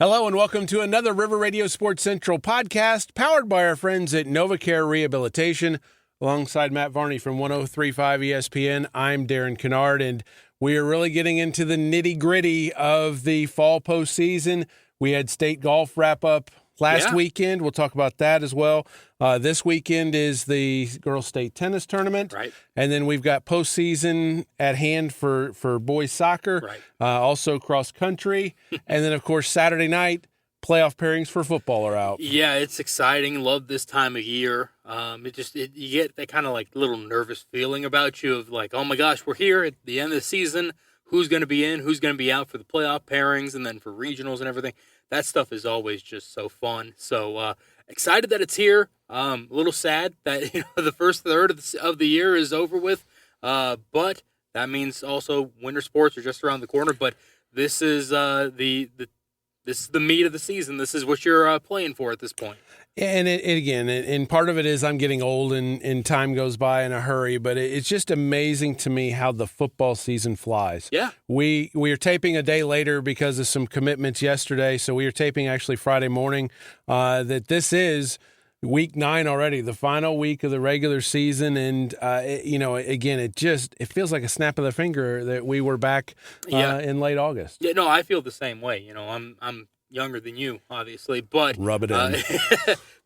Hello and welcome to another River Radio Sports Central podcast powered by our friends at NovaCare Rehabilitation. Alongside Matt Varney from 103.5 ESPN, I'm Darren Kinnard, and we are really getting into the nitty-gritty of the fall postseason. We had state golf wrap up last weekend. We'll talk about that as well. This weekend is the girls' state tennis tournament. Right. And then we've got postseason at hand for boys soccer, Right. Also cross country. And then, of course, Saturday night, playoff pairings for football are out. Yeah, it's exciting. Love this time of year. You get that kind of like little nervous feeling about you of like, oh my gosh, we're here at the end of the season. Who's going to be in? Who's going to be out for the playoff pairings and then for regionals and everything? That stuff is always just so fun. So excited that it's here. A little sad that the first third of the year is over with. But that means also winter sports are just around the corner. But this is this is the meat of the season. This is what you're playing for at this point. And part of it is I'm getting old and time goes by in a hurry, but it's just amazing to me how the football season flies. Yeah. We are taping a day later because of some commitments yesterday, so we are taping actually Friday morning, that this is week 9 already, the final week of the regular season, and again, it feels like a snap of the finger that we were back in late August. Yeah, no, I feel the same way. I'm younger than you, obviously, but rub it in.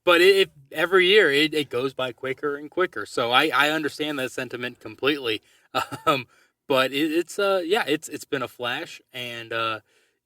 But every year it goes by quicker and quicker. So I understand that sentiment completely. But it's been a flash, and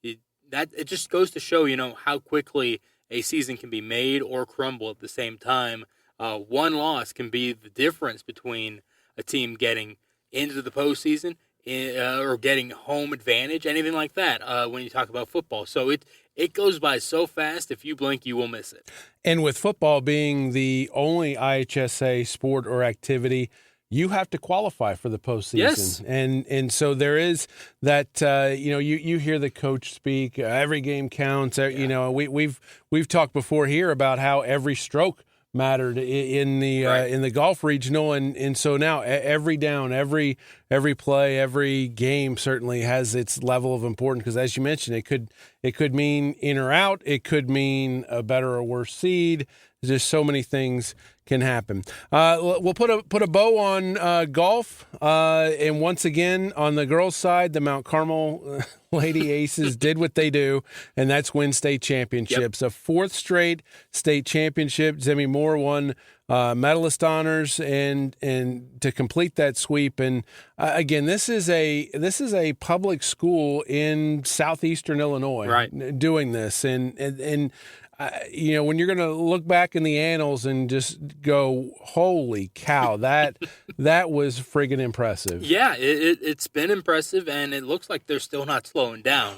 it just goes to show how quickly a season can be made or crumble at the same time. One loss can be the difference between a team getting into the postseason or getting home advantage, anything like that. When you talk about football, so it goes by so fast. If you blink, you will miss it. And with football being the only IHSA sport or activity, you have to qualify for the postseason. Yes. And so there is that, you hear the coach speak, every game counts. Yeah. We've talked before here about how every stroke mattered in the golf regional, and so now every down, every play, every game certainly has its level of importance, because as you mentioned, it could mean in or out, it could mean a better or worse seed. Just so many things can happen. We'll put a bow on golf, and once again on the girls' side, the Mount Carmel Lady Aces did what they do, and that's win state championships. Yep. A 4th straight state championship. Zemi Moore won medalist honors, and to complete that sweep. And again, this is a public school in southeastern Illinois, doing this, and when you're going to look back in the annals and just go, holy cow, that was friggin' impressive. Yeah, it's been impressive, and it looks like they're still not slowing down.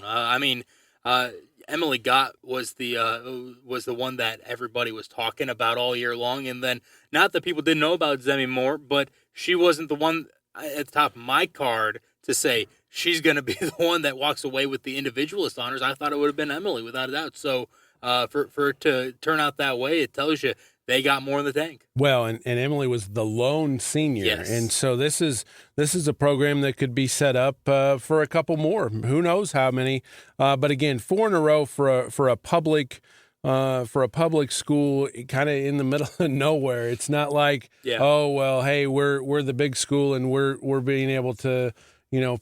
Emily Gott was the one that everybody was talking about all year long, and then not that people didn't know about Zemi Moore, but she wasn't the one at the top of my card to say she's going to be the one that walks away with the individualist honors. I thought it would have been Emily, without a doubt. So for it to turn out that way, it tells you they got more in the tank. Well, and Emily was the lone senior, yes. And so this is a program that could be set up for a couple more. Who knows how many? But again, 4 in a row for a public school, kind of in the middle of nowhere. It's not like oh well, hey, we're the big school and we're being able to.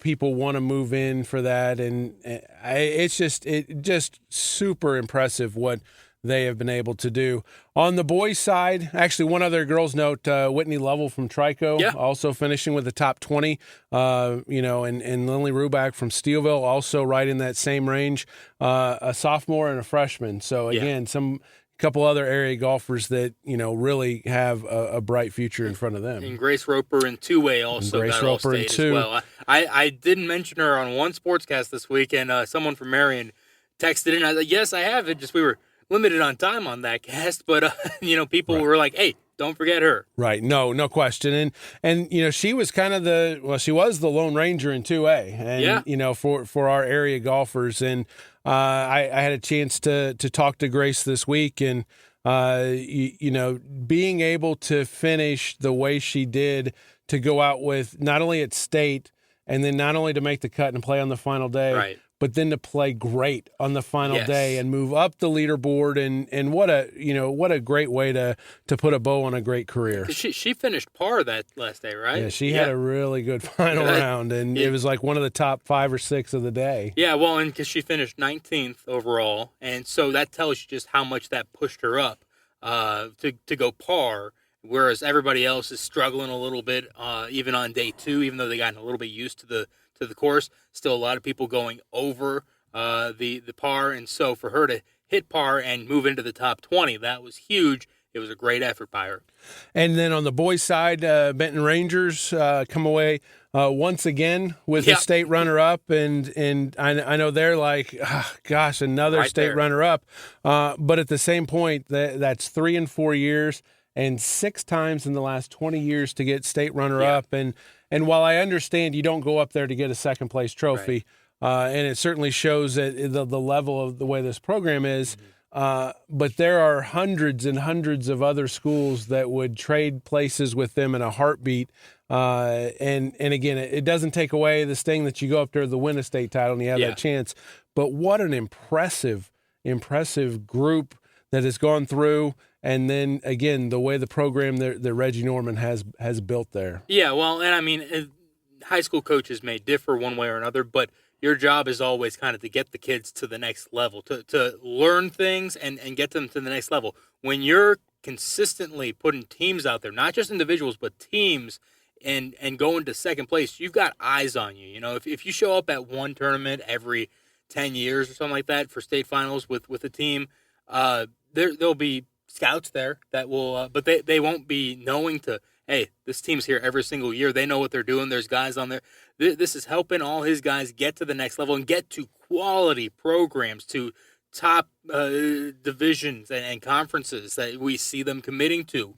People want to move in for that, and it's just super impressive what they have been able to do. On the boys' side, actually, one other girls' note, Whitney Lovell from Trico, also finishing with the top 20, and Lily Ruback from Steelville, also right in that same range, a sophomore and a freshman. So, again, couple other area golfers that really have a bright future in front of them. And Grace Roper in 2A also got All-State as well. I didn't mention her on one sportscast this week, and someone from Marion texted in. I was like, yes, I have it. Just we were limited on time on that cast, but people were like, hey, don't forget her. Right. No question. And she was kind of she was the Lone Ranger in 2A, and for our area golfers. And I had a chance to talk to Grace this week, and being able to finish the way she did, to go out with not only at state, and then not only to make the cut and play on the final day, but then to play great on the final Yes. day and move up the leaderboard, and what a great way to put a bow on a great career. She finished par that last day, right? Yeah, she had a really good final round, and it was like one of the top 5 or 6 of the day. Yeah, well, and because she finished 19th overall, and so that tells you just how much that pushed her up to go par, whereas everybody else is struggling a little bit, even on day 2, even though they gotten a little bit used to the course. Still a lot of people going over the par, and so for her to hit par and move into the top 20, that was huge. It was a great effort by her. And then on the boys' side, Benton Rangers come away once again with a state runner-up, and I know they're like, oh, gosh, another right state there. runner-up. But at the same point, that's 3 and 4 years, and 6 times in the last 20 years to get state runner-up. And while I understand you don't go up there to get a second-place trophy, and it certainly shows that the level of the way this program is, but there are hundreds and hundreds of other schools that would trade places with them in a heartbeat. And again, it doesn't take away the sting that you go up there to win a state title and you have that chance. But what an impressive group that has gone through. And then again, the way the program that Reggie Norman has built there. Yeah, well, and I mean, high school coaches may differ one way or another, but your job is always kind of to get the kids to the next level, to learn things and get them to the next level. When you're consistently putting teams out there, not just individuals, but teams, and going to second place, you've got eyes on you. You know, if you show up at one tournament every 10 years or something like that for state finals with a team, there'll be scouts there that will, but they won't be knowing to, hey, this team's here every single year. They know what they're doing. There's guys on there. This is helping all his guys get to the next level and get to quality programs, to top divisions and conferences that we see them committing to.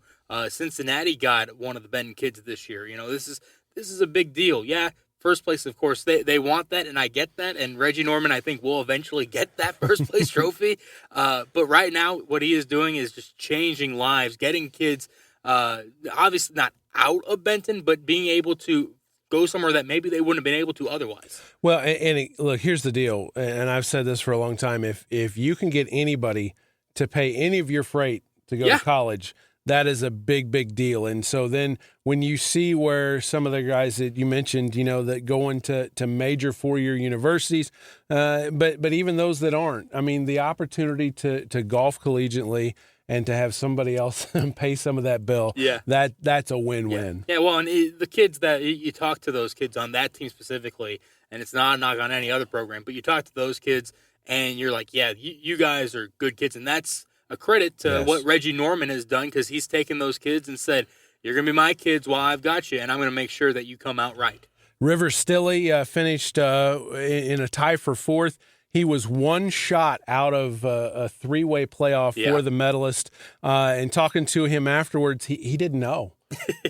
Cincinnati got one of the Benton kids this year. You know, this is a big deal. Yeah, first place, of course, they want that, and I get that. And Reggie Norman, I think, will eventually get that first place trophy. But right now, what he is doing is just changing lives, getting kids, obviously not out of Benton, but being able to go somewhere that maybe they wouldn't have been able to otherwise. Well, and look, here's the deal, and I've said this for a long time. If you can get anybody to pay any of your freight to go to college, that is a big, big deal. And so then when you see where some of the guys that you mentioned, you know, that go into major 4-year universities, but even those that aren't, I mean, the opportunity to golf collegiately and to have somebody else pay some of that bill, that's a win-win. Yeah, well, and the kids that you talk to, those kids on that team specifically, and it's not a knock on any other program, but you talk to those kids and you're like, yeah, you guys are good kids, and that's a credit to what Reggie Norman has done, because he's taken those kids and said, you're going to be my kids while I've got you, and I'm going to make sure that you come out right. River Stilley finished in a tie for 4th. He was one shot out of a 3-way playoff for the medalist. And talking to him afterwards, he didn't know.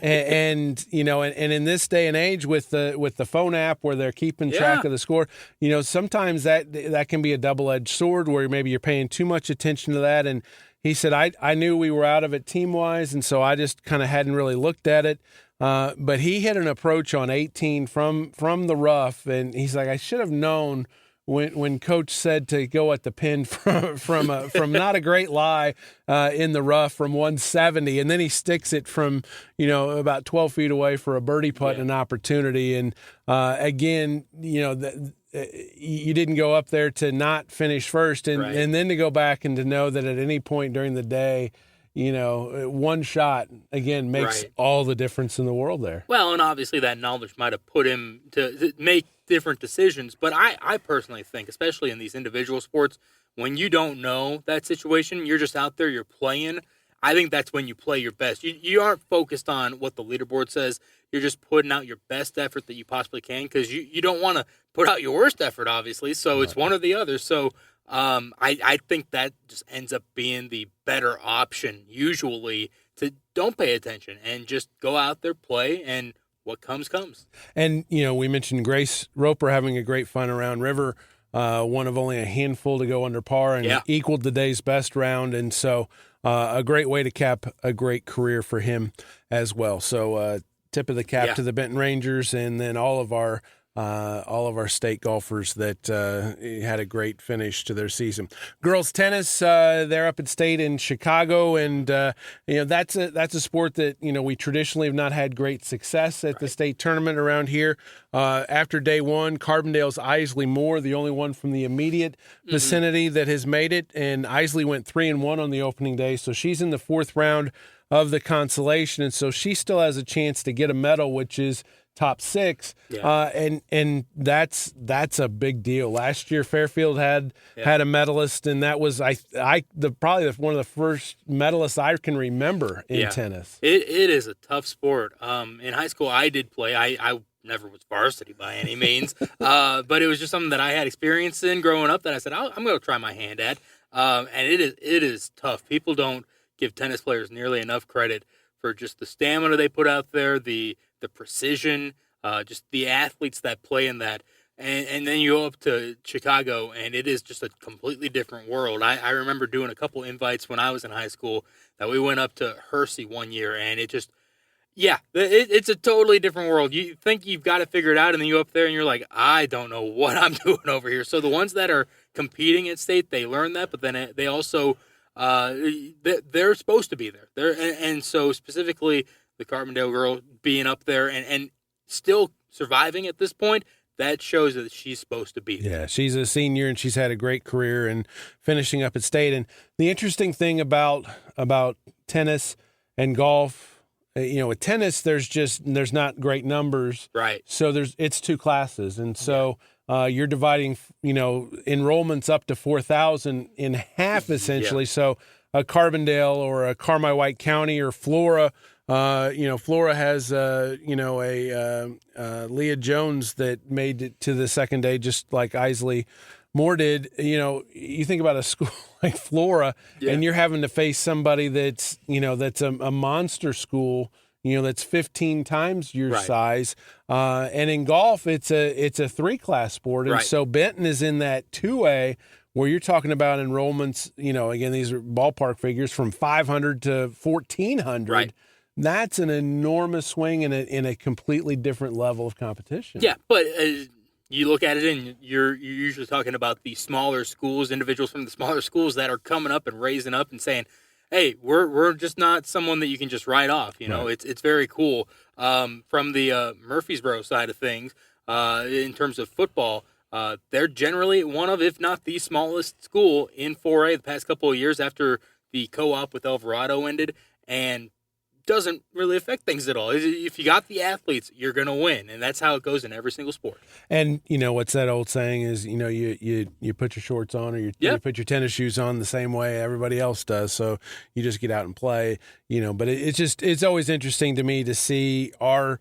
and you know, and in this day and age with the phone app where they're keeping track of the score, you know, sometimes that can be a double-edged sword where maybe you're paying too much attention to that. And he said, I knew we were out of it team-wise, and so I just kind of hadn't really looked at it. But he hit an approach on 18 from the rough, and he's like, I should have known when Coach said to go at the pin from not a great lie in the rough from 170, and then he sticks it from, you know, about 12 feet away for a birdie putt and an opportunity. And again, you know, you didn't go up there to not finish first, and then to go back and to know that at any point during the day, you know, one shot, again, makes all the difference in the world there. Well, and obviously that knowledge might have put him to make different decisions. But I personally think, especially in these individual sports, when you don't know that situation, you're just out there, you're playing, I think that's when you play your best. You aren't focused on what the leaderboard says. You're just putting out your best effort that you possibly can, because you don't want to put out your worst effort, obviously. So it's one or the other. So I think that just ends up being the better option, usually, to don't pay attention and just go out there, play, and what comes. And, you know, we mentioned Grace Roper having a great final round. River, one of only a handful to go under par, and equaled the day's best round. And so a great way to cap a great career for him as well. So tip of the cap to the Benton Rangers, and then all of our all of our state golfers that had a great finish to their season. Girls tennis, they're up at state in Chicago, and that's a sport that we traditionally have not had great success at the state tournament around here. After day one, Carbondale's Isley Moore, the only one from the immediate vicinity that has made it, and Isley went 3-1 on the opening day, so she's in the fourth round of the consolation, and so she still has a chance to get a medal, which is top 6, and that's a big deal. Last year, Fairfield had a medalist, and that was probably one of the first medalists I can remember in tennis. It is a tough sport. In high school, I did play. I never was varsity by any means, but it was just something that I had experience in growing up that I said I'm going to try my hand at, and it is tough. People don't give tennis players nearly enough credit for just the stamina they put out there, the precision, just the athletes that play in that. And then you go up to Chicago, and it is just a completely different world. I remember doing a couple invites when I was in high school that we went up to Hersey one year, and it just, it's a totally different world. You think you've got it figured out, and then you go up there, and you're like, I don't know what I'm doing over here. So the ones that are competing at state, they learn that, but then they also, they're supposed to be there. And so specifically, the Carbondale girl being up there and still surviving at this point, that shows that she's supposed to be there. Yeah, she's a senior, and she's had a great career and finishing up at state. And the interesting thing about tennis and golf, with tennis, there's not great numbers. Right. So it's 2 classes. And so you're dividing, enrollments up to 4,000 in half, essentially. So a Carbondale or a Carmi-White County or Flora, Flora has, Leah Jones that made it to the second day, just like Isley Moore did. You think about a school like Flora, and you're having to face somebody that's a monster school, that's 15 times your size. And in golf, it's a 3-class sport. And so Benton is in that 2A, where you're talking about enrollments, again, these are ballpark figures from 500 to 1,400. Right. That's an enormous swing in a completely different level of competition. Yeah, but you look at it, and you're usually talking about the smaller schools, individuals from the smaller schools that are coming up and raising up and saying, hey, we're just not someone that you can just write off. It's very cool. From the Murfreesboro side of things, in terms of football, they're generally one of, if not the smallest school in 4A the past couple of years after the co-op with Alvarado ended, and doesn't really affect things at all. If you got the athletes, you're going to win, and that's how it goes in every single sport. And what's that old saying is, you put your shorts on, or you put your tennis shoes on the same way everybody else does. So you just get out and play. But it's always interesting to me to see our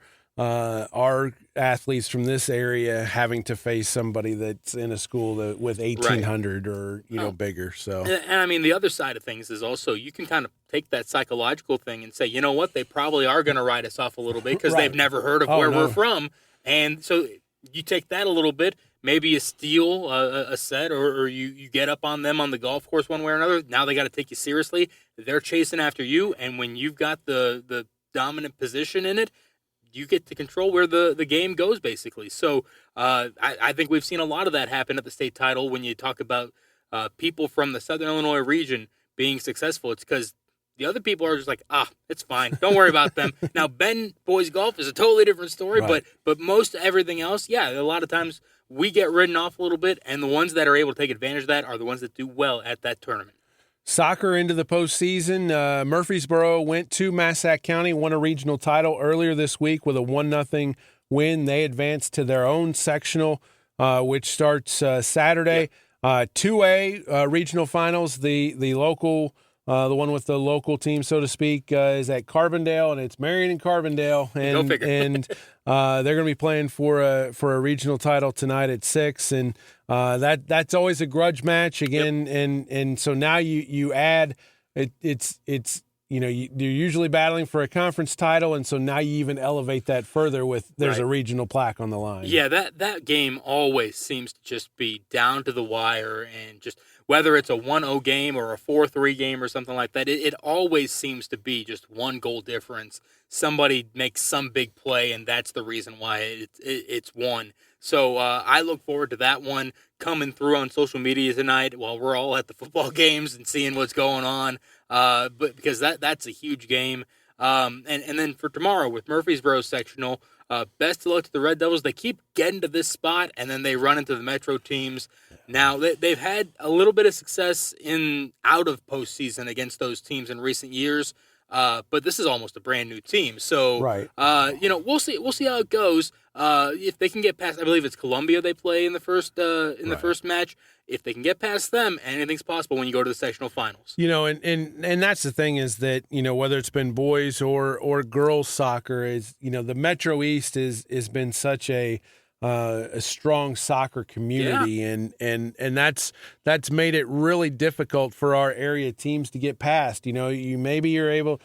athletes from this area having to face somebody that's in a school with 1,800 or bigger. So, and I mean, the other side of things is also you can kind of take that psychological thing and say, you know what, they probably are going to write us off a little bit because they've never heard of where we're from, and so you take that a little bit. Maybe you steal a set, or you get up on them on the golf course one way or another. Now they got to take you seriously. They're chasing after you, and when you've got the dominant position in it, you get to control where the game goes, basically. So I think we've seen a lot of that happen at the state title when you talk about people from the Southern Illinois region being successful. It's because the other people are just like, it's fine. Don't worry about them. Now, Ben boys golf is a totally different story, but most everything else, a lot of times we get ridden off a little bit, and the ones that are able to take advantage of that are the ones that do well at that tournament. Soccer into the postseason. Murfreesboro went to Massac County, won a regional title earlier this week with a 1-0 win. They advanced to their own sectional, which starts Saturday. 2A regional finals. The local, the one with the local team, so to speak, is at Carbondale, and it's Marion and Carbondale, and they're going to be playing for a regional title tonight at 6, and that's always a grudge match again, and so now you add it's you're usually battling for a conference title, and so now you even elevate that further with there's a regional plaque on the line. Yeah, that game always seems to just be down to the wire, and just whether it's a 1-0 game or a 4-3 game or something like that, it always seems to be just one goal difference. Somebody makes some big play, and that's the reason why it's won. So I look forward to that one coming through on social media tonight while we're all at the football games and seeing what's going on. But because that's a huge game. And then for tomorrow with Murfreesboro sectional, best of luck to the Red Devils. They keep getting to this spot, and then they run into the Metro teams. Now, they've had a little bit of success out of postseason against those teams in recent years, but this is almost a brand new team. So, Right. We'll see how it goes. If they can get past, I believe it's Columbia they play in the first the first match. If they can get past them, anything's possible when you go to the sectional finals. And that's the thing is that, whether it's been boys or girls soccer is, the Metro East has been such a strong soccer community, and that's made it really difficult for our area teams to get past. You're able.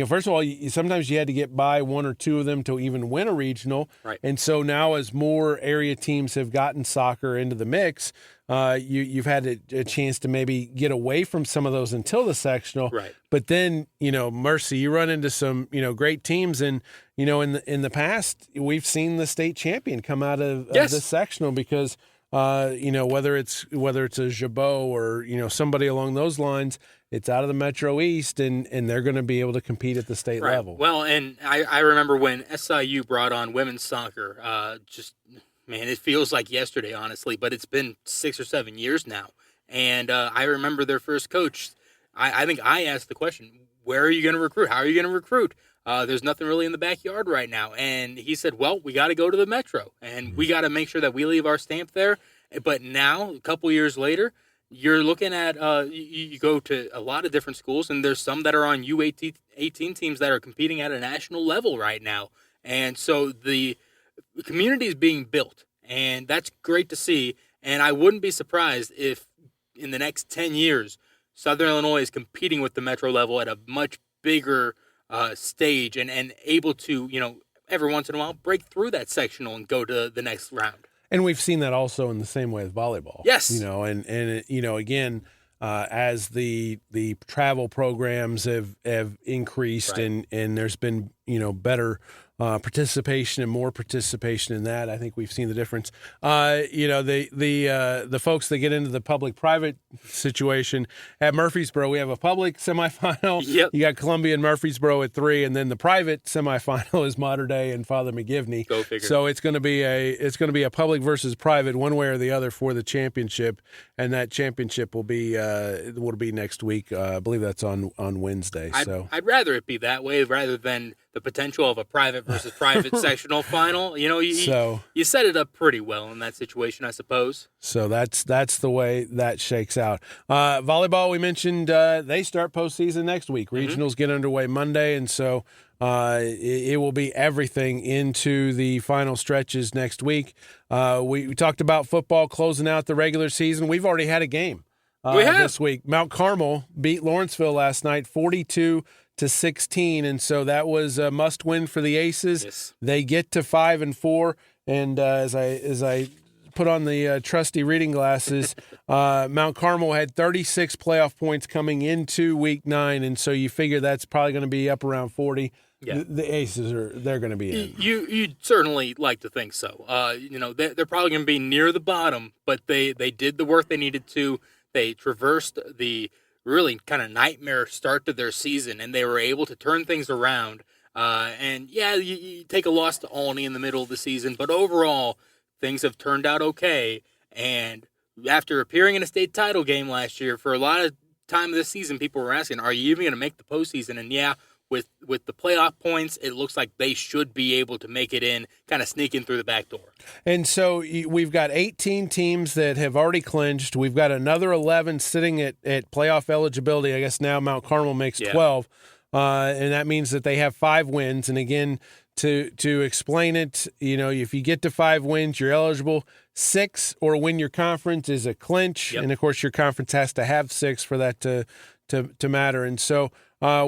First of all, sometimes you had to get by one or two of them to even win a regional. Right. And so now as more area teams have gotten soccer into the mix, you've had a chance to maybe get away from some of those until the sectional. Right. But then, Mercy, you run into some, great teams. And, in the past, we've seen the state champion come out of the sectional because, whether it's a Jabot or, somebody along those lines, it's out of the Metro East, and they're going to be able to compete at the state level. Well, and I remember when SIU brought on women's soccer, man, it feels like yesterday, honestly, but it's been 6 or 7 years now. And I remember their first coach. I think I asked the question, where are you going to recruit? How are you going to recruit? There's nothing really in the backyard right now. And he said, well, we got to go to the Metro, and we got to make sure that we leave our stamp there. But now, a couple years later, you're looking at you go to a lot of different schools, and there's some that are on U18 teams that are competing at a national level right now. And so the community is being built, and that's great to see. And I wouldn't be surprised if in the next 10 years, Southern Illinois is competing with the Metro level at a much bigger stage and able to, every once in a while break through that sectional and go to the next round. And we've seen that also in the same way with volleyball. Yes. Again, as the travel programs have increased, Right. and there's been, better participation and more participation in that. I think we've seen the difference. The folks that get into the public-private situation at Murfreesboro, we have a public semifinal. Yep. You got Columbia and Murfreesboro at 3, and then the private semifinal is Mater Dei and Father McGivney. Go figure. So it's going to be a public versus private, one way or the other, for the championship, and that championship will be next week. I believe that's on Wednesday. I'd rather it be that way rather than the potential of a private versus private sectional final. You set it up pretty well in that situation, I suppose. So that's the way that shakes out. Volleyball, we mentioned, they start postseason next week. Regionals get underway Monday, and so it will be everything into the final stretches next week. We talked about football closing out the regular season. We've already had a game this week. Mount Carmel beat Lawrenceville last night, 42-16, and so that was a must-win for the Aces. Yes. They get to 5-4, and as I put on the trusty reading glasses, Mount Carmel had 36 playoff points coming into Week 9, and so you figure that's probably going to be up around 40. Yeah. The Aces they're going to be in. You'd certainly like to think so. They're probably going to be near the bottom, but they did the work they needed to. They traversed the really kind of nightmare start to their season, and they were able to turn things around. You take a loss to Olney in the middle of the season, but overall, things have turned out okay. And after appearing in a state title game last year, for a lot of time this season, people were asking, are you even going to make the postseason? And with the playoff points, it looks like they should be able to make it in, kind of sneak in through the back door. And so we've got 18 teams that have already clinched. We've got another 11 sitting at playoff eligibility. I guess now Mount Carmel makes 12, and that means that they have 5 wins. And again, to explain it, if you get to 5 wins, you're eligible. 6 or win your conference is a clinch, and of course your conference has to have 6 for that to matter. And so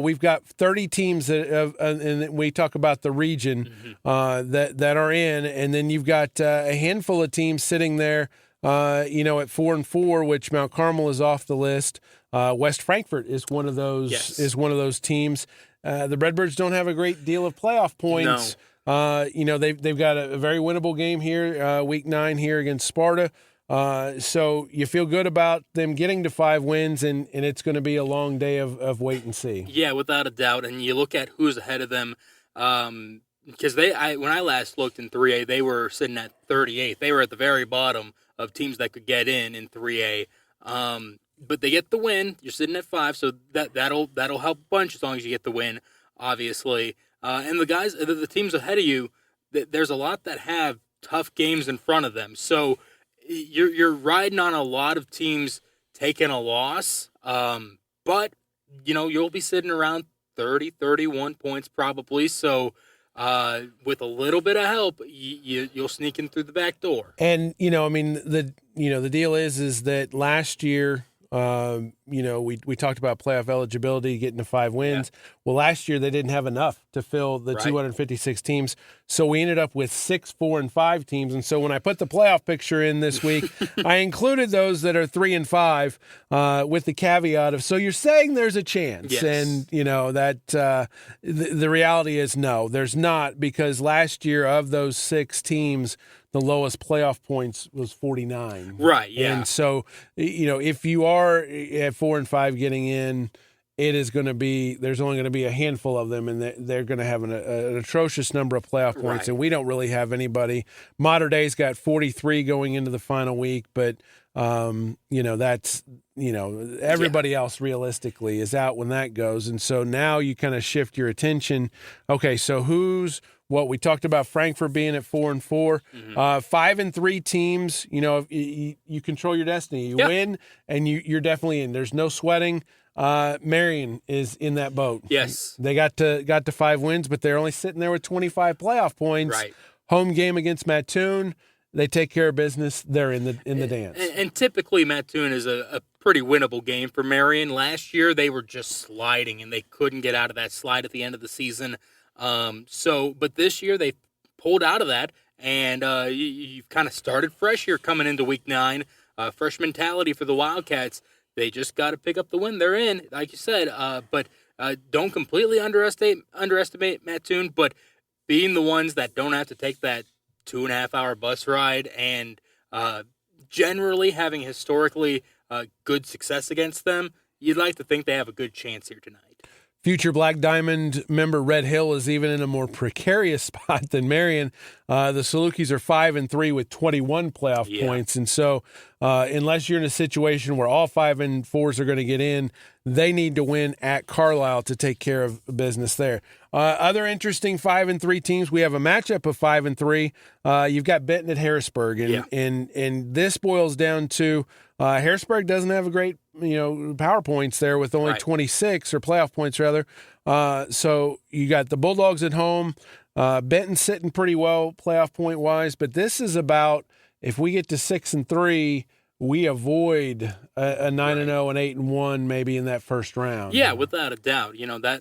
we've got 30 teams that and we talk about the region that are in, and then you've got a handful of teams sitting there at 4-4, which Mount Carmel is off the list. West Frankfort is one of those. Yes. Is one of those teams. The Redbirds don't have a great deal of playoff points. No. They've got a very winnable game here, week 9 here against Sparta. So you feel good about them getting to 5 wins, and it's going to be a long day of wait and see. Yeah, without a doubt. And you look at who's ahead of them, because when I last looked in 3A, they were sitting at 38. They were at the very bottom of teams that could get in 3A. But they get the win. You're sitting at 5, so that'll help a bunch as long as you get the win, obviously. And the teams ahead of you, there's a lot that have tough games in front of them. So you're riding on a lot of teams taking a loss. But you'll be sitting around 30, 31 points probably. So with a little bit of help, you'll sneak in through the back door. And the deal is that last year, we talked about playoff eligibility, getting to 5 wins. Yeah. Well, last year they didn't have enough to fill the 256 teams, so we ended up with 6, 4, and 5 teams. And so when I put the playoff picture in this week, I included those that are 3 and 5, with the caveat of, so you're saying there's a chance, yes. And that the reality is no, there's not, because last year of those 6 teams, the lowest playoff points was 49. Right, yeah. And so, if you are at 4 and 5 getting in, there's only going to be a handful of them, and they're going to have an atrocious number of playoff points, right. And we don't really have anybody. Mater Dei's got 43 going into the final week, but, that's, everybody else realistically is out when that goes. And so now you kind of shift your attention. Okay, so we talked about Frankfurt being at 4 and 4, 5 and 3 teams. You control your destiny. You win, and you're definitely in. There's no sweating. Marion is in that boat. Yes, they got to 5 wins, but they're only sitting there with 25 playoff points. Right. Home game against Mattoon, they take care of business. They're in the dance. And typically Mattoon is a pretty winnable game for Marion. Last year they were just sliding, and they couldn't get out of that slide at the end of the season. But this year they pulled out of that, and you've kind of started fresh here coming into week 9. Fresh mentality for the Wildcats. They just got to pick up the win. They're in, like you said, but don't completely underestimate Mattoon, but being the ones that don't have to take that 2.5-hour bus ride, and generally having historically good success against them, you'd like to think they have a good chance here tonight. Future Black Diamond member Red Hill is even in a more precarious spot than Marion. The Salukis are 5 and 3 with 21 playoff points, and so unless you're in a situation where all 5 and 4s are going to get in, they need to win at Carlisle to take care of business there. Other interesting 5 and 3 teams. We have a matchup of 5 and 3. You've got Benton at Harrisburg, and this boils down to Harrisburg doesn't have a great power points there with only 26, or playoff points rather. So you got the Bulldogs at home. Benton sitting pretty well playoff point wise, but this is about, if we get to 6 and 3, we avoid a 9 and 0 and 8 and 1 maybe in that first round. Yeah, without a doubt.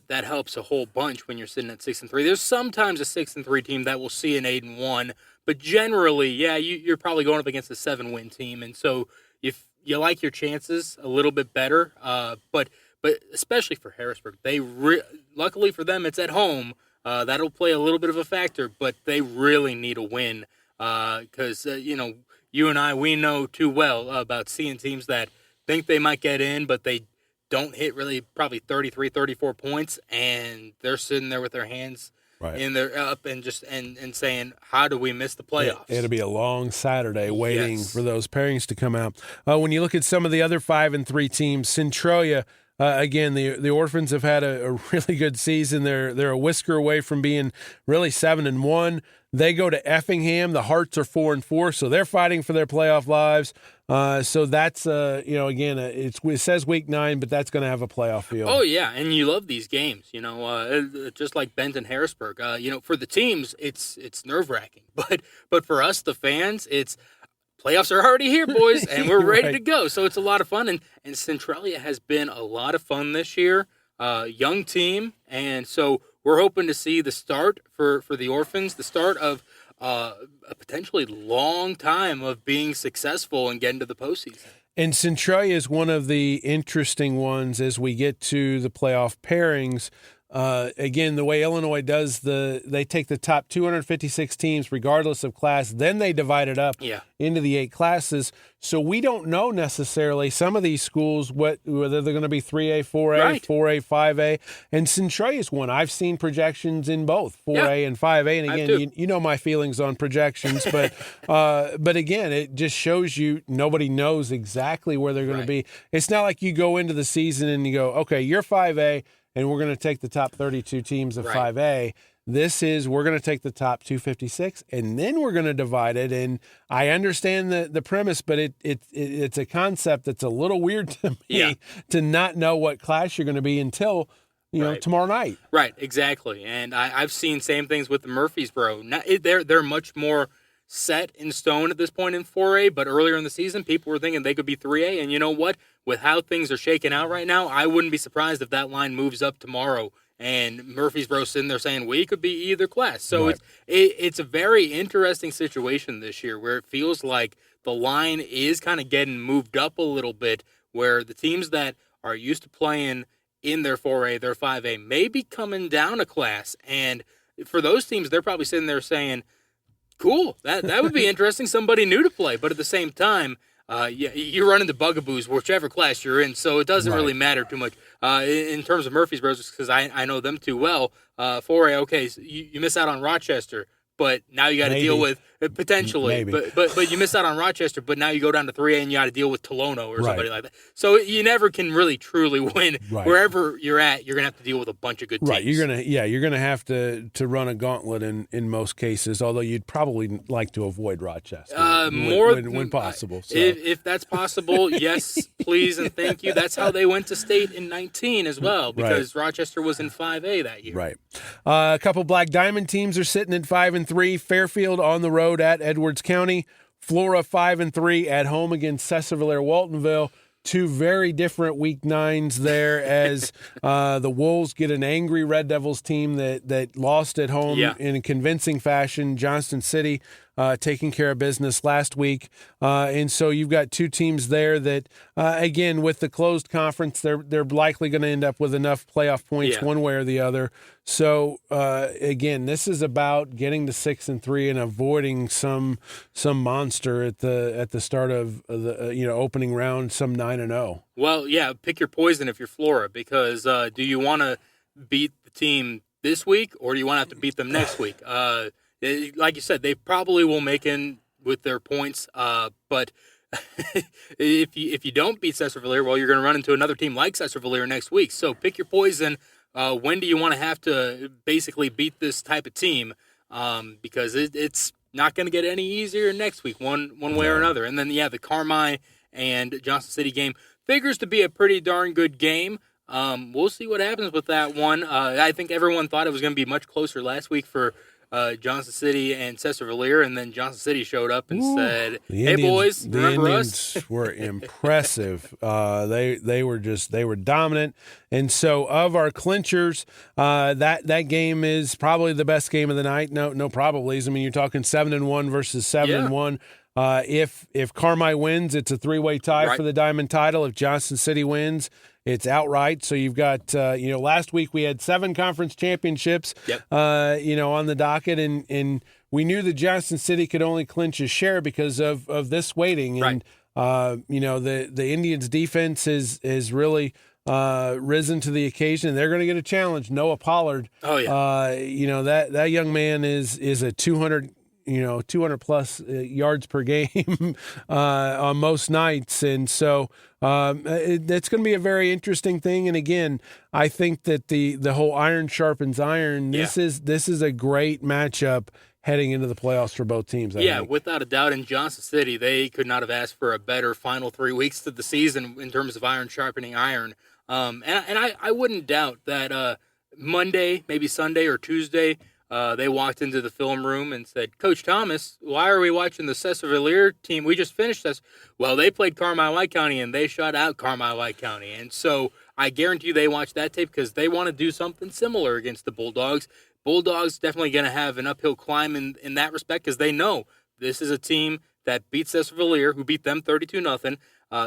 That helps a whole bunch when you're sitting at 6 and 3. There's sometimes a 6 and 3 team that will see an 8 and 1, but generally, you're probably going up against a 7-win team, and so if you like your chances a little bit better. But especially for Harrisburg, luckily for them, it's at home. That'll play a little bit of a factor, but they really need a win because, you and I, we know too well about seeing teams that think they might get in, but they don't hit really probably 33, 34 points, and they're sitting there with their hands in their up and just and saying, how do we miss the playoffs? It'll be a long Saturday waiting for those pairings to come out. When you look at some of the other 5 and 3 teams, Centralia, again, the Orphans have had a really good season. They're a whisker away from being really 7 and 1. They go to Effingham. The Hearts are 4 and 4, so they're fighting for their playoff lives. So that's again, it says week 9, but that's going to have a playoff feel. Oh yeah, and you love these games, just like Benton Harrisburg. For the teams, it's nerve wracking, but for us, the fans, it's playoffs are already here, boys, and we're ready to go. So it's a lot of fun, and Centralia has been a lot of fun this year. Young team, and so we're hoping to see the start for the Orphans, the start of a potentially long time of being successful and getting to the postseason. And Centralia is one of the interesting ones as we get to the playoff pairings. Again, the way Illinois does they take the top 256 teams regardless of class, then they divide it up into the 8 classes. So we don't know necessarily some of these schools whether they're going to be 3A, 4A, right. 4A, 5A. And Centralia is one. I've seen projections in both 4A and 5A. And again, you know my feelings on projections, but again, it just shows you nobody knows exactly where they're going to be. It's not like you go into the season and you go, okay, you're 5A. And we're going to take the top 32 teams of 5A. We're going to take the top 256, and then we're going to divide it. And I understand the premise, but it's a concept that's a little weird to me to not know what class you're going to be until tomorrow night. Right, exactly. And I've seen same things with the Murfreesboro. They're much more set in stone at this point in 4A, but earlier in the season, people were thinking they could be 3A. And you know what? With how things are shaking out right now, I wouldn't be surprised if that line moves up tomorrow and Murfreesboro's sitting there saying we could be either class. So it's a very interesting situation this year where it feels like the line is kind of getting moved up a little bit, where the teams that are used to playing in their 4A, their 5A, may be coming down a class. And for those teams, they're probably sitting there saying, cool, that would be interesting, somebody new to play. But at the same time, you run into bugaboos whichever class you're in, so it doesn't really matter too much. In terms of Murfreesboro, because I know them too well, 4A, okay, so you miss out on Rochester, but now you got to deal with potentially. But you miss out on Rochester, but now you go down to 3A and you got to deal with Tolono or somebody like that. So you never can really truly win. Wherever you're at, you're gonna have to deal with a bunch of good teams. Right, you're gonna have to run a gauntlet in most cases. Although you'd probably like to avoid Rochester when possible. So. If that's possible, yes, please and thank you. That's how they went to state in 19 as well, because Rochester was in 5A that year. Right. A couple Black Diamond teams are sitting at 5-3. Fairfield on the road at Edwards County. Flora 5-3 at home against Cesar-Vallejo-Waltonville. Two very different week 9s there as the Wolves get an angry Red Devils team that lost at home in a convincing fashion. Johnston City taking care of business last week. And so you've got two teams there that, again, with the closed conference, they're likely going to end up with enough playoff points one way or the other. So, again, this is about getting to 6-3 and avoiding some monster at the start of the opening round, some 9-0. Well, yeah, pick your poison if you're Flora, because do you want to beat the team this week or do you want to have to beat them next week? Like you said, they probably will make in with their points, but if you don't beat Cesar-Vallejo, well, you're going to run into another team like Cesar-Vallejo next week. So pick your poison. When do you want to have to basically beat this type of team? Because it's not going to get any easier next week, one way or another. And then, the Carmi and Johnson City game figures to be a pretty darn good game. We'll see what happens with that one. I think everyone thought it was going to be much closer last week for Johnson City and Cesar-Vallejo, and then Johnson City showed up and said, "Hey boys, remember us?" The Indians were impressive. They were dominant, and so of our clinchers, that game is probably the best game of the night. No probablys. I mean, you're talking 7-1 versus 7-1. If Carmi wins, it's a 3-way tie for the Diamond title. If Johnson City wins, it's outright. So you've got, last week we had 7 conference championships, on the docket, and we knew that Johnson City could only clinch a share because of this weighting. And, the Indians' defense is really risen to the occasion. They're going to get a challenge. Noah Pollard. Oh, yeah. That young man is a 200 plus yards per game on most nights. And so it's going to be a very interesting thing. And again, I think that the whole iron sharpens iron. This is a great matchup heading into the playoffs for both teams. I think. Without a doubt. In Johnson City, they could not have asked for a better final 3 weeks to the season in terms of iron sharpening iron. And I wouldn't doubt that Monday, maybe Sunday or Tuesday, they walked into the film room and said, "Coach Thomas, why are we watching the Cesar-Vallejo team? We just finished this." Well, they played Carmi-White County, and they shut out Carmi-White County. And so I guarantee you they watched that tape because they want to do something similar against the Bulldogs. Bulldogs definitely going to have an uphill climb in that respect because they know this is a team that beat Cesar-Villiers, who beat them 32-0.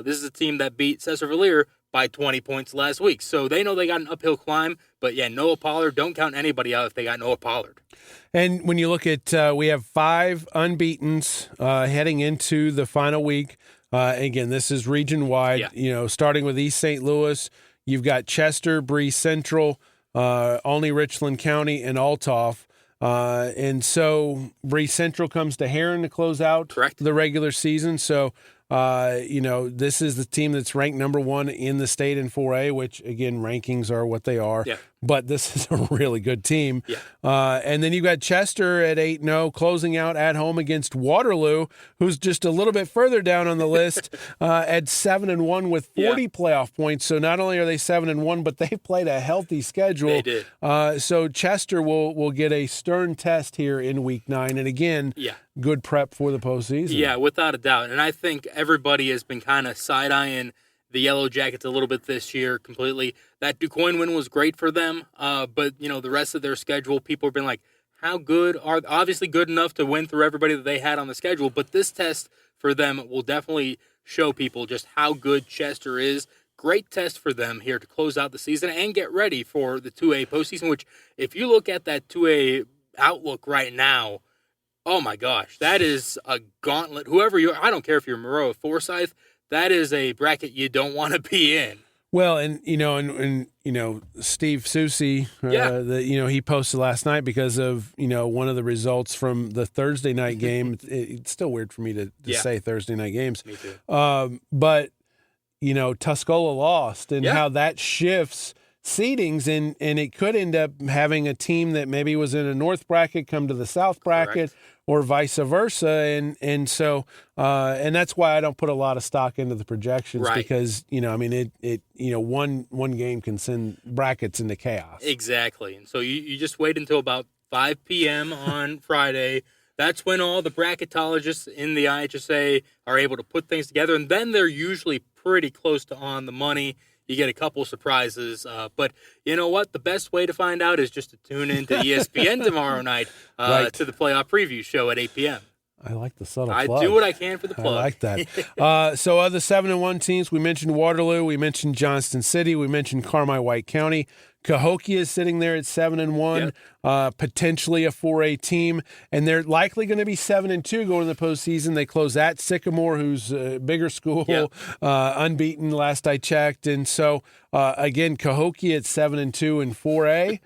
This is a team that beat Cesar-Villiers by 20 points last week. So they know they got an uphill climb. But, yeah, Noah Pollard, don't count anybody out if they got Noah Pollard. And when you look at, we have 5 unbeatens heading into the final week. Again, this is region-wide, starting with East St. Louis. You've got Chester, Bree Central, only Richland County, and Althoff. And so Bree Central comes to Heron to close out the regular season. So, this is the team that's ranked number 1 in the state in 4A, which, again, rankings are what they are. Yeah. But this is a really good team. Yeah. And then you've got Chester at 8-0, closing out at home against Waterloo, who's just a little bit further down on the list at 7-1 with 40 playoff points. So not only are they 7-1, but they've played a healthy schedule. They did. So Chester will get a stern test here in Week 9. And again, good prep for the postseason. Yeah, without a doubt. And I think everybody has been kind of side-eyeing the Yellow Jackets a little bit this year completely. That DuQuoin win was great for them, but, the rest of their schedule, people have been like, how good are – obviously good enough to win through everybody that they had on the schedule, but this test for them will definitely show people just how good Chester is. Great test for them here to close out the season and get ready for the 2A postseason, which if you look at that 2A outlook right now, oh my gosh, that is a gauntlet. Whoever you are, I don't care if you're Moreau or Forsyth, that is a bracket you don't want to be in. Well, and Steve Susi, he posted last night because of one of the results from the Thursday night game. It's still weird for me to say Thursday night games. Me too. But Tuscola lost, and how that shifts seedings, and it could end up having a team that maybe was in a north bracket come to the south bracket. Correct. Or vice versa, and so that's why I don't put a lot of stock into the projections because one game can send brackets into chaos. Exactly, and so you just wait until about 5 p.m. on Friday. That's when all the bracketologists in the IHSA are able to put things together, and then they're usually pretty close to on the money. You get a couple surprises, but you know what? The best way to find out is just to tune in to ESPN tomorrow night to the playoff preview show at 8 p.m. I like the subtle plug. I do what I can for the plug. I like that. So other 7-1 teams, we mentioned Waterloo, we mentioned Johnston City, we mentioned Carmi-White County. Cahokia is sitting there at 7-1, potentially a 4A team, and they're likely going to be 7-2 going to the postseason. They close at Sycamore, who's a bigger school, unbeaten last I checked, and so again, Cahokia at 7-2 in 4A.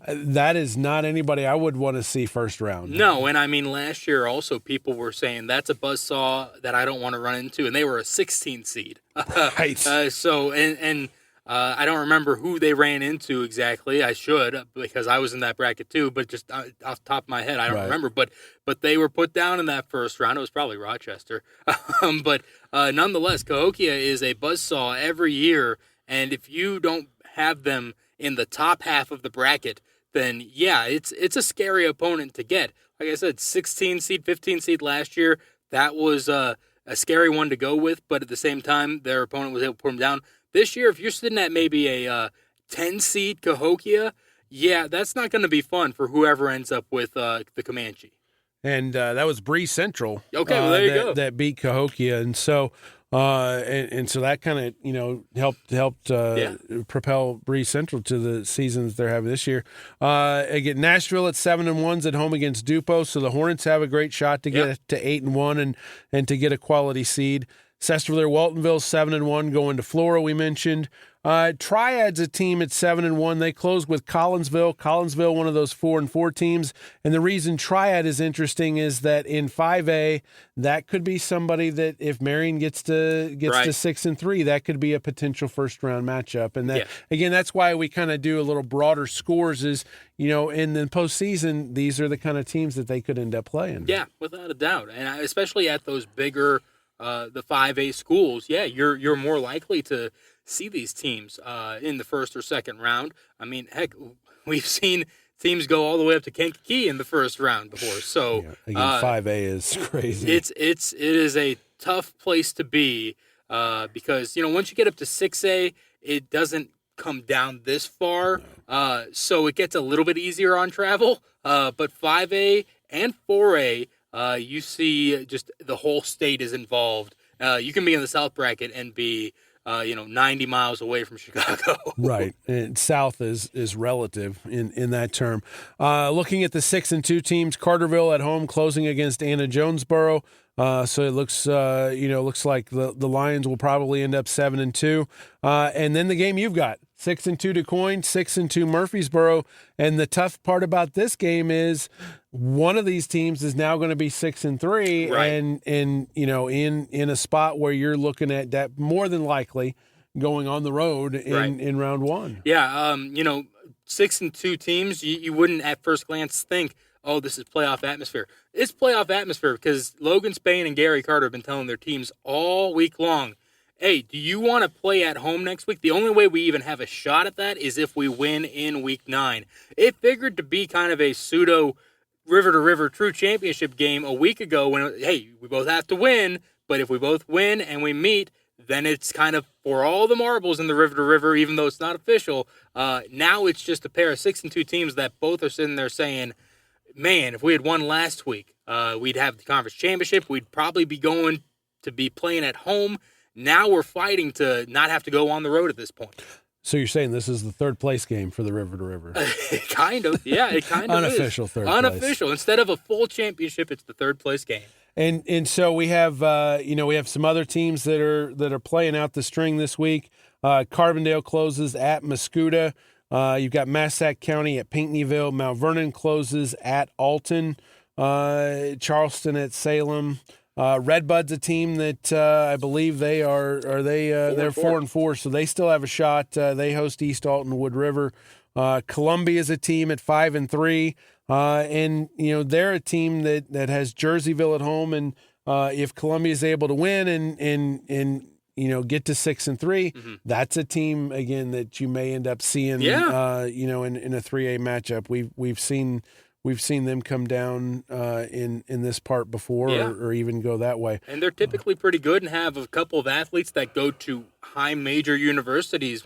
That is not anybody I would want to see first round. No, and I mean last year also people were saying that's a buzzsaw that I don't want to run into, and they were a 16 seed. Right. I don't remember who they ran into exactly. I should because I was in that bracket too, but just off the top of my head, I don't remember. But they were put down in that first round. It was probably Rochester. But nonetheless, Cahokia is a buzzsaw every year, and if you don't have them in the top half of the bracket, then it's a scary opponent to get. Like I said, 16 seed, 15 seed last year. That was a scary one to go with, but at the same time, their opponent was able to put them down. This year, if you're sitting at maybe a 10-seed Cahokia, that's not going to be fun for whoever ends up with the Comanche. And that was Bree Central. Okay, well, there you go. That beat Cahokia, and so so that kind of helped propel Bree Central to the season that they're having this year. Again, Nashville at 7-1 at home against Dupo, so the Hornets have a great shot to get to 8-1 and to get a quality seed. Cesar-Villiers, Waltonville, 7-1, going to Flora, we mentioned. Triad's a team at 7-1. They closed with Collinsville. Collinsville, one of those 4-4 teams. And the reason Triad is interesting is that in 5A, that could be somebody that if Marion gets to 6-3, that could be a potential first-round matchup. And that again, that's why we kind of do a little broader scores is, in the postseason, these are the kind of teams that they could end up playing. Yeah, without a doubt. And especially at those bigger the 5A schools, you're more likely to see these teams in the first or second round. I mean, heck, we've seen teams go all the way up to Kankakee in the first round before. So again, 5A is crazy. It is a tough place to be because once you get up to 6A, it doesn't come down this far, so it gets a little bit easier on travel. But 5A and 4A, you see just the whole state is involved. You can be in the South bracket and be 90 miles away from Chicago. Right. And South is relative in that term. Looking at the 6-2 teams, Carterville at home closing against Anna Jonesboro. So it looks like the Lions will probably end up 7-2. And then the game you've got 6-2 DuQuoin, 6-2 Murfreesboro. And the tough part about this game is one of these teams is now going to be 6-3, right. and in a spot where you're looking at that more than likely going on the road in round one. Yeah, 6-2 teams, you wouldn't at first glance think, oh, this is playoff atmosphere. It's playoff atmosphere because Logan Spain and Gary Carter have been telling their teams all week long, hey, do you want to play at home next week? The only way we even have a shot at that is if we win in week 9. It figured to be kind of a pseudo river-to-river true championship game a week ago when, hey, we both have to win, but if we both win and we meet, then it's kind of for all the marbles in the river-to-river, even though it's not official. Now it's just a pair of 6-2 teams that both are sitting there saying, man, if we had won last week, we'd have the conference championship. We'd probably be going to be playing at home. Now we're fighting to not have to go on the road at this point. So you're saying this is the third place game for the River to River? Kind of, yeah. It kind of unofficial is. Third unofficial. place. Instead of a full championship, it's the third place game. And so we have we have some other teams that are playing out the string this week. Carbondale closes at Mascoutah. You've got Massac County at Pinckneyville. Mount Vernon closes at Alton. Charleston at Salem. Redbud's a team that I believe they're 4-4, so they still have a shot. They host East Alton Wood River. Columbia is a team at 5-3, and they're a team that has Jerseyville at home. And if Columbia is able to win and get to 6-3, that's a team again that you may end up seeing. In a 3A matchup. We've seen them come down in this part before, or even go that way. And they're typically pretty good and have a couple of athletes that go to high major universities.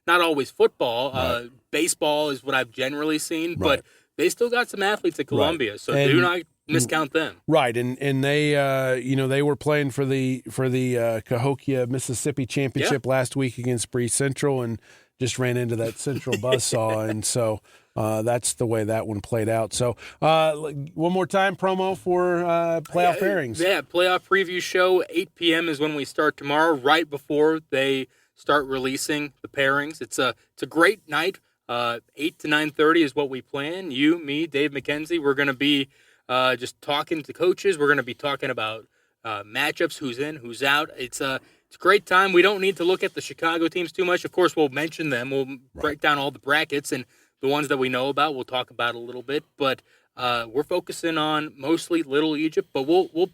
Not always football. Right. Baseball is what I've generally seen, but they still got some athletes at Columbia, so do not miscount them. Right, and they they were playing for the Cahokia Mississippi Championship last week against Bree Central and just ran into that Central buzzsaw, and so that's the way that one played out. So one more time, promo for playoff pairings. Yeah, playoff preview show, 8 p.m. is when we start tomorrow, right before they start releasing the pairings. It's a great night. 8 to 9:30 is what we plan. You, me, Dave McKenzie, we're going to be just talking to coaches. We're going to be talking about matchups, who's in, who's out. It's a great time. We don't need to look at the Chicago teams too much. Of course, we'll mention them. We'll break down all the brackets, and the ones that we know about, we'll talk about a little bit. But we're focusing on mostly Little Egypt, but we'll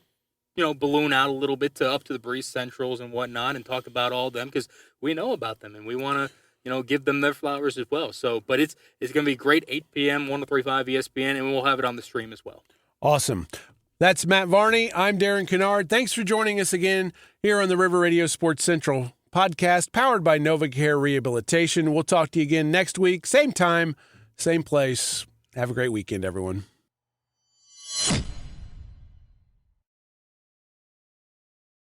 balloon out a little bit up to the Breeze Centrals and whatnot and talk about all of them because we know about them and we want to give them their flowers as well. So, but it's going to be great. 8 p.m. 103.5 ESPN, and we'll have it on the stream as well. Awesome. That's Matt Varney. I'm Darren Kinnard. Thanks for joining us again here on the River Radio Sports Central podcast, powered by NovaCare Rehabilitation. We'll talk to you again next week, same time, same place. Have a great weekend, everyone.